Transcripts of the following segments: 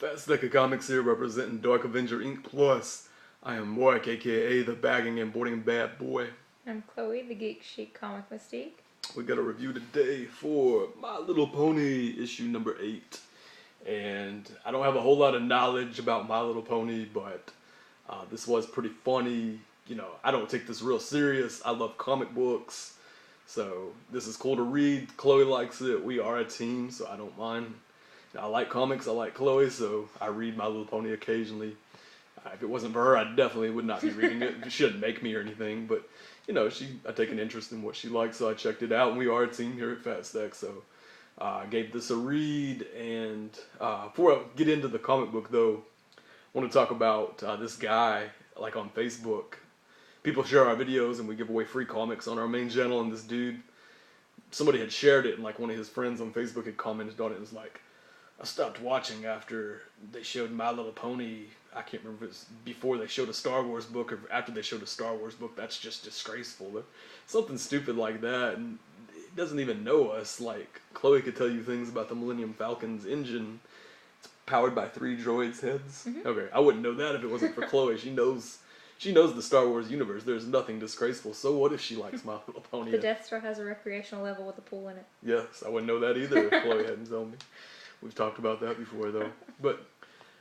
Fast Deck of Comics here, representing Dark Avenger Inc. Plus. I am Mark, aka the bagging and boarding bad boy. I'm Chloe, the Geek Chic Comic Mystique. We got a review today for My Little Pony issue number 8. And I don't have a whole lot of knowledge about My Little Pony, but this was pretty funny. You know, I don't take this real serious. I love comic books, so this is cool to read. Chloe likes it. We are a team, so I don't mind. I like comics, I like Chloe, so I read My Little Pony occasionally. If it wasn't for her, I definitely would not be reading it. She shouldn't make me or anything, but, you know, I take an interest in what she likes, so I checked it out, and we are a team here at Fast Deck, so I gave this a read. And before I get into the comic book, though, I want to talk about this guy, like on Facebook. People share our videos, and we give away free comics on our main channel, and this dude, somebody had shared it, and like one of his friends on Facebook had commented on it, and was like, I stopped watching after they showed My Little Pony. I can't remember if it was before they showed a Star Wars book or after they showed a Star Wars book. That's just disgraceful. Something stupid like that, and it doesn't even know us. Like, Chloe could tell you things about the Millennium Falcon's engine. It's powered by 3 droids' heads. Mm-hmm. Okay, I wouldn't know that if it wasn't for Chloe. She knows the Star Wars universe. There's nothing disgraceful. So what if she likes My Little Pony? The Death Star has a recreational level with a pool in it. Yes, I wouldn't know that either if Chloe hadn't told me. We've talked about that before, though. But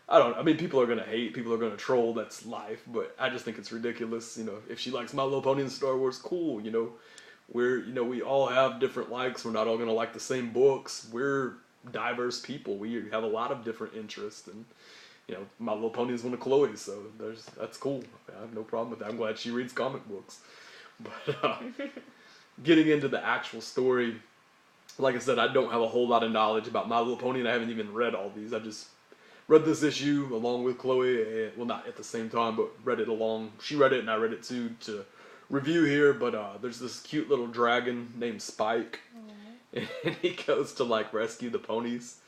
I mean, people are going to hate, people are going to troll, that's life, but I just think it's ridiculous. You know, if she likes My Little Pony and Star Wars, cool, you know. We all have different likes, we're not all going to like the same books. We're diverse people, we have a lot of different interests, and, you know, My Little Pony is one of Chloe's, so that's cool. I have no problem with that. I'm glad she reads comic books. But getting into the actual story, like I said, I don't have a whole lot of knowledge about My Little Pony, and I haven't even read all these. I just read this issue along with Chloe, and, well, not at the same time, but read it along. She read it, and I read it too, to review here. But there's this cute little dragon named Spike, and he goes to, like, rescue the ponies,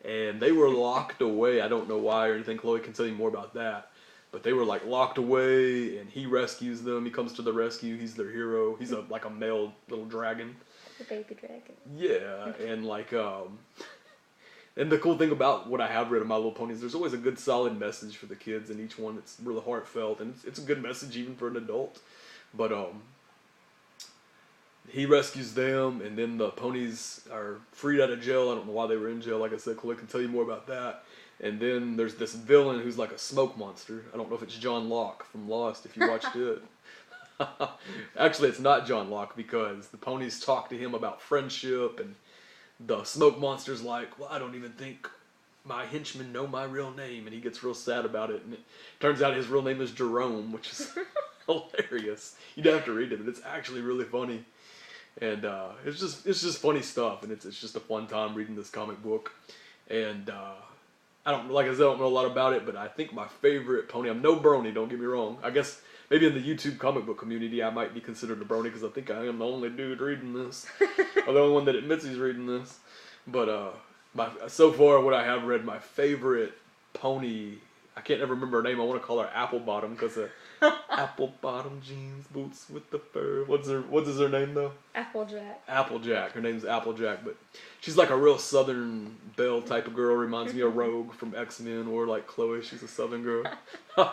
and they were locked away. I don't know why or anything. Chloe can tell you more about that. But they were, like, locked away, and he rescues them. He comes to the rescue. He's their hero. He's like a male little dragon. The baby dragon. Yeah, and like, and the cool thing about what I have read of My Little Pony is there's always a good solid message for the kids in each one. It's really heartfelt, and it's a good message even for an adult. But he rescues them, and then the ponies are freed out of jail. I don't know why they were in jail. Like I said, Chloe can tell you more about that. And then there's this villain who's like a smoke monster. I don't know if it's John Locke from Lost, if you watched it. Actually, it's not John Locke, because the ponies talk to him about friendship, and the smoke monster's like, well, I don't even think my henchmen know my real name, and he gets real sad about it, and it turns out his real name is Jerome, which is hilarious. You'd have to read it, but it's actually really funny, and it's just funny stuff, and it's just a fun time reading this comic book. And I don't know a lot about it, but I think my favorite pony, I'm no brony, don't get me wrong, I guess maybe in the YouTube comic book community, I might be considered a brony, because I think I am the only dude reading this. Or the only one that admits he's reading this. But so far, what I have read, my favorite pony, I can't ever remember her name. I want to call her Apple Bottom, because apple bottom jeans, boots with the fur. What is her name, though? Applejack. Applejack. Her name's Applejack, but she's like a real Southern Belle type of girl. Reminds me of Rogue from X-Men, or like Chloe. She's a Southern girl.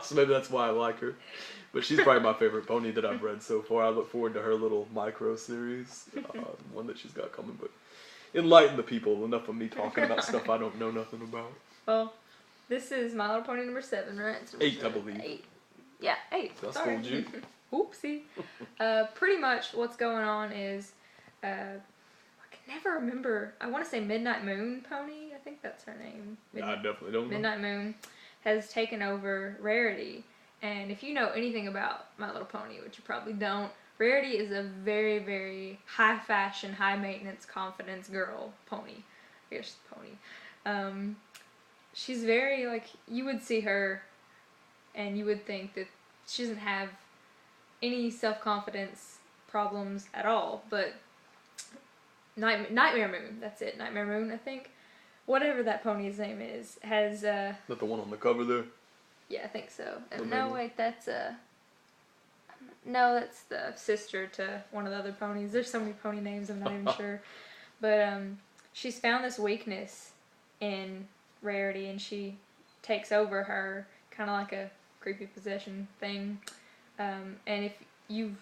So maybe that's why I like her. But she's probably my favorite pony that I've read so far. I look forward to her little micro series, one that she's got coming. But enlighten the people. Enough of me talking about stuff I don't know nothing about. Well, this is My Little Pony number 7, right? 8, I believe. 8. Yeah, 8. I told you. Oopsie. Pretty much what's going on is, I can never remember. I want to say Midnight Moon Pony. I think that's her name. I definitely don't know. Midnight Moon has taken over Rarity. And if you know anything about My Little Pony, which you probably don't, Rarity is a very, very high fashion, high maintenance, confidence girl pony. Fierce pony. She's very, like, you would see her and you would think that she doesn't have any self-confidence problems at all. But Nightmare Moon, that's it, Nightmare Moon, I think. Whatever that pony's name is, has, Is that the one on the cover there? Yeah, I think so. No, wait, that's no, that's the sister to one of the other ponies. There's so many pony names, I'm not even sure. But she's found this weakness in Rarity, and she takes over her, kind of like a creepy possession thing. And if you've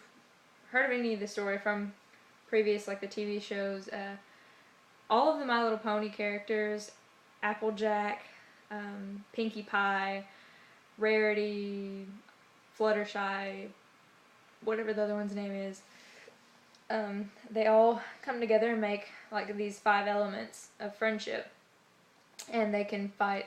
heard of any of the story from previous, like the TV shows, all of the My Little Pony characters, Applejack, Pinkie Pie, Rarity, Fluttershy, whatever the other one's name is, they all come together and make like these 5 elements of friendship, and they can fight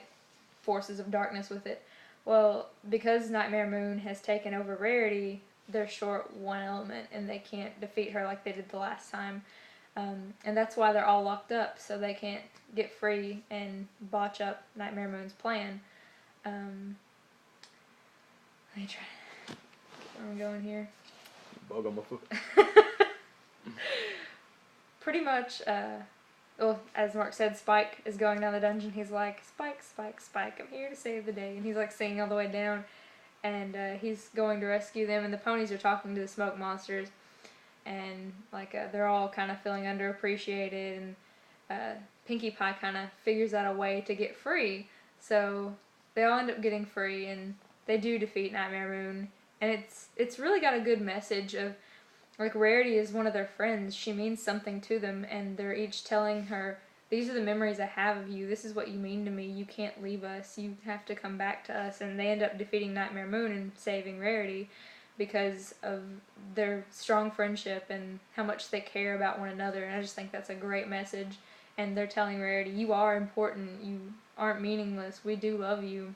forces of darkness with it. Well, because Nightmare Moon has taken over Rarity, they're short 1 element, and they can't defeat her like they did the last time. And that's why they're all locked up, so they can't get free and botch up Nightmare Moon's plan. Let me try to get where I'm going here. Bug on my foot. Pretty much, well, as Mark said, Spike is going down the dungeon. He's like, Spike, Spike, Spike, I'm here to save the day. And he's like singing all the way down, and he's going to rescue them, and the ponies are talking to the smoke monsters. And like they're all kind of feeling underappreciated, and Pinkie Pie kind of figures out a way to get free. So they all end up getting free, and they do defeat Nightmare Moon. And it's really got a good message of, like, Rarity is one of their friends. She means something to them, and they're each telling her, these are the memories I have of you. This is what you mean to me. You can't leave us. You have to come back to us. And they end up defeating Nightmare Moon and saving Rarity, because of their strong friendship and how much they care about one another. And I just think that's a great message. And they're telling Rarity, you are important, you aren't meaningless, we do love you.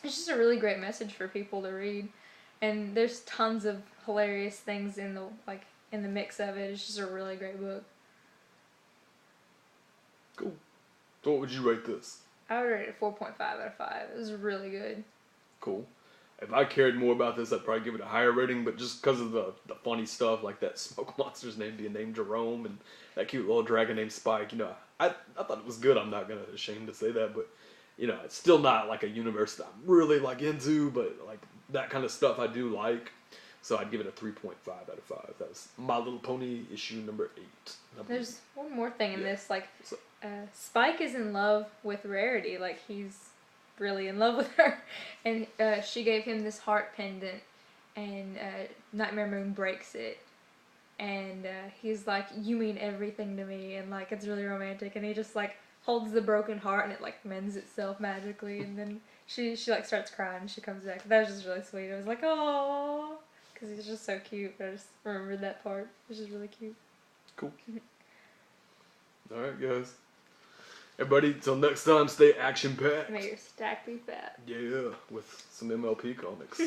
It's just a really great message for people to read. And there's tons of hilarious things in the mix of it. It's just a really great book. Cool. So what would you rate this? I would rate it 4.5 out of 5. It was really good. Cool. If I cared more about this, I'd probably give it a higher rating, but just because of the funny stuff, like that smoke monster's name being named Jerome, and that cute little dragon named Spike, I thought it was good. I'm not ashamed to say that, but, it's still not like a universe that I'm really, into, but, that kind of stuff I do like. So I'd give it a 3.5 out of 5. That was My Little Pony issue number 8. There's one more thing in this, Spike is in love with Rarity, he's really in love with her, and she gave him this heart pendant, and Nightmare Moon breaks it, and he's like, you mean everything to me, and it's really romantic, and he just holds the broken heart, and it mends itself magically, and then she starts crying, and she comes back. That was just really sweet. I was like, oh, because he's just so cute. I just remembered that part. It was just really cute. Cool. All right, guys. Everybody, till next time, stay action-packed. May your stack be fat. Yeah, with some MLP comics.